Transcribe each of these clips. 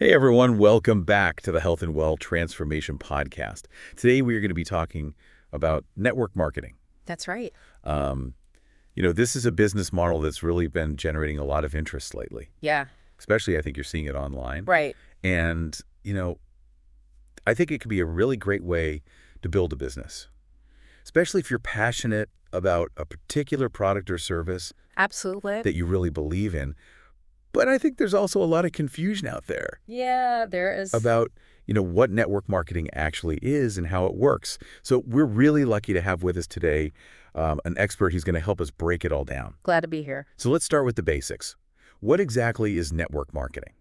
Hey everyone, welcome back to the Health and Well Transformation Podcast. Today we are going to be talking about network marketing. That's right. Um, this is a business model that's really been generating a lot of interest lately. Yeah. Especially, I think you're seeing it online. Right. And, I think it could be a really great way to build a business, especially if you're passionate about a particular product or service Absolutely. that you really believe in. But I think there's also a lot of confusion out there Yeah, there is. about, what network marketing actually is and how it works. So we're really lucky to have with us today an expert who's going to help us break it all down. Glad to be here. So let's start with the basics. What exactly is network marketing?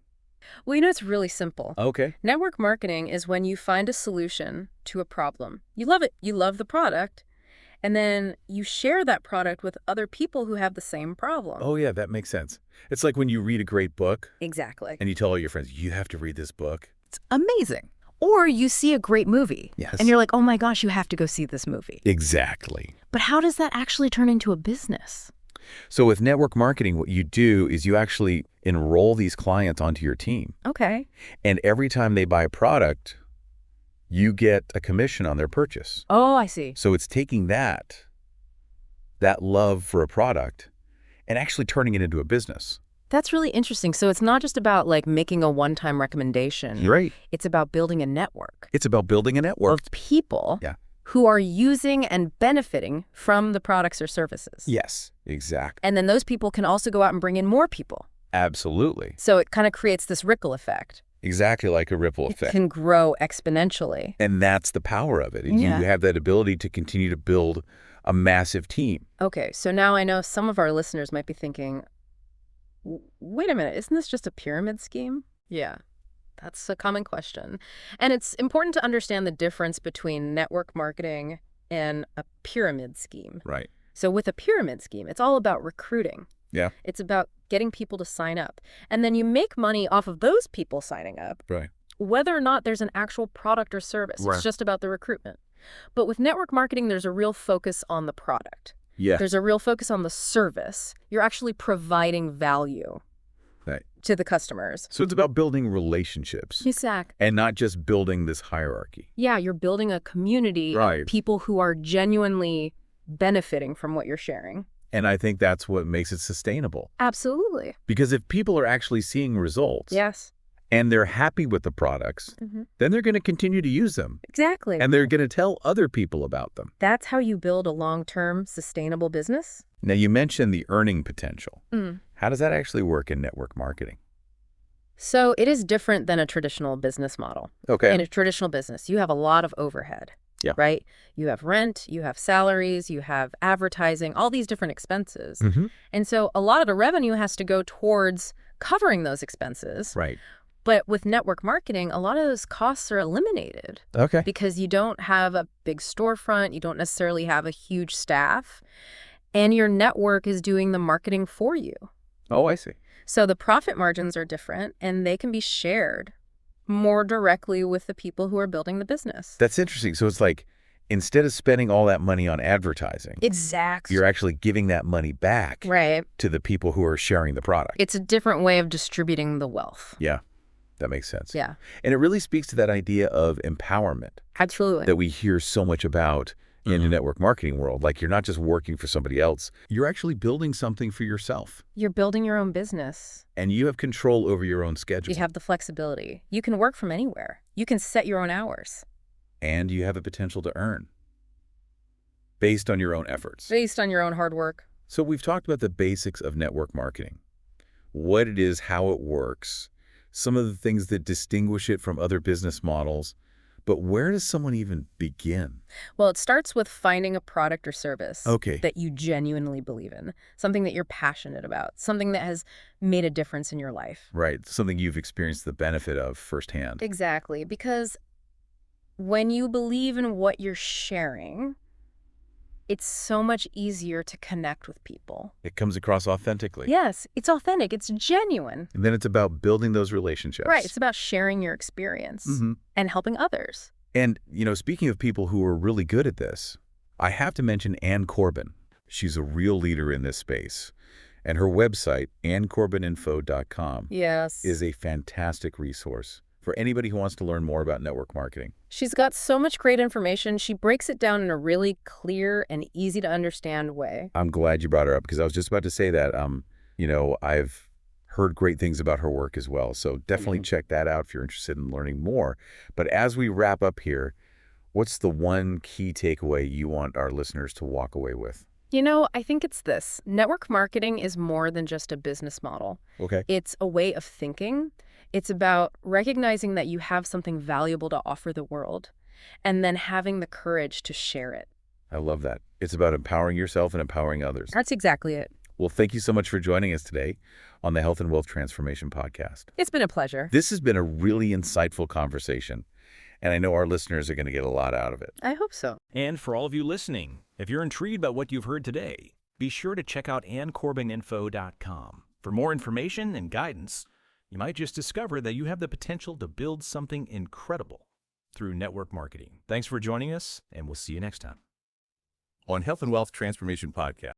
Well, it's really simple. Okay. Network marketing is when you find a solution to a problem. You love it. You love the product. And then you share that product with other people who have the same problem. Oh, yeah, that makes sense. It's like when you read a great book Exactly. and you tell all your friends, you have to read this book. It's amazing. Or you see a great movie. Yes. And you're like, oh my gosh, you have to go see this movie. Exactly. But how does that actually turn into a business? So with network marketing, what you do is you actually enroll these clients onto your team. Okay. And every time they buy a product, you get a commission on their purchase. Oh, I see. So it's taking that love for a product and actually turning it into a business. That's really interesting. So it's not just about like making a one-time recommendation. Right. It's about building a network It's about building a network. of people Yeah. who are using and benefiting from the products or services. Yes, exactly. And then those people can also go out and bring in more people. Absolutely. So it kind of creates this ripple effect. Exactly like a ripple It effect. can grow exponentially. And that's the power of it. Yeah. You have that ability to continue to build a massive team. Okay, so now I know some of our listeners might be thinking, wait a minute, isn't this just a pyramid scheme? Yeah, that's a common question. And it's important to understand the difference between network marketing and a pyramid scheme. Right. So with a pyramid scheme, it's all about recruiting. Yeah. It's about getting people to sign up. And then you make money off of those people signing up, Right. whether or not there's an actual product or service. Right. It's just about the recruitment. But with network marketing, there's a real focus on the product. Yeah. There's a real focus on the service. You're actually providing value Right. to the customers. So it's about building relationships Exactly. and not just building this hierarchy. Yeah, you're building a community Right. of people who are genuinely benefiting from what you're sharing. And I think that's what makes it sustainable. Absolutely. Because if people are actually seeing results Yes. and they're happy with the products, then they're going to continue to use them. Exactly. And they're going to tell other people about them. That's how you build a long-term sustainable business. Now, you mentioned the earning potential. Mm. How does that actually work in network marketing? So it is different than a traditional business model. Okay. In a traditional business, you have a lot of overhead. Yeah. Right? You have rent, you have salaries, you have advertising, all these different expenses. Mm-hmm. And so a lot of the revenue has to go towards covering those expenses. Right. But with network marketing, a lot of those costs are eliminated Okay. because you don't have a big storefront, you don't necessarily have a huge staff, and your network is doing the marketing for you. Oh, I see. So the profit margins are different, and they can be shared more directly with the people who are building the business. That's interesting. So it's like instead of spending all that money on advertising, Exactly. you're actually giving that money back Right. to the people who are sharing the product. It's a different way of distributing the wealth. Yeah, that makes sense. Yeah, And it really speaks to that idea of empowerment absolutely. that we hear so much about in the network marketing world. Like you're not just working for somebody else, you're actually building something for yourself. You're building your own business. And you have control over your own schedule. You have the flexibility. You can work from anywhere. You can set your own hours And you have the potential to earn based on your own efforts. based on your own hard work. So we've talked about the basics of network marketing, what it is, how it works, some of the things that distinguish it from other business models. But where does someone even begin? Well, it starts with finding a product or service Okay. that you genuinely believe in, something that you're passionate about, something that has made a difference in your life. Right. Something you've experienced the benefit of firsthand. Exactly, because when you believe in what you're sharing, it's so much easier to connect with people. It comes across authentically. Yes, it's authentic, it's genuine. And then it's about building those relationships. Right, it's about sharing your experience Mhm. and helping others. And, speaking of people who are really good at this, I have to mention Ann Corbin. She's a real leader in this space. And her website, AnnCorbinInfo.com, Yes. is a fantastic resource for anybody who wants to learn more about network marketing. She's got so much great information. She breaks it down in a really clear and easy to understand way. I'm glad you brought her up because I was just about to say that. I've heard great things about her work as well. So definitely check that out if you're interested in learning more. But as we wrap up here, what's the one key takeaway you want our listeners to walk away with? I think it's this. Network marketing is more than just a business model. Okay. It's a way of thinking. It's about recognizing that you have something valuable to offer the world and then having the courage to share it. I love that. It's about empowering yourself and empowering others. That's exactly it. Well, thank you so much for joining us today on the Health and Wealth Transformation Podcast. It's been a pleasure. This has been a really insightful conversation, and I know our listeners are going to get a lot out of it. I hope so. And for all of you listening, if you're intrigued by what you've heard today, be sure to check out AnnCorbinInfo.com. For more information and guidance, you might just discover that you have the potential to build something incredible through network marketing. Thanks for joining us, and we'll see you next time. On Health and Wealth Transformation Podcast.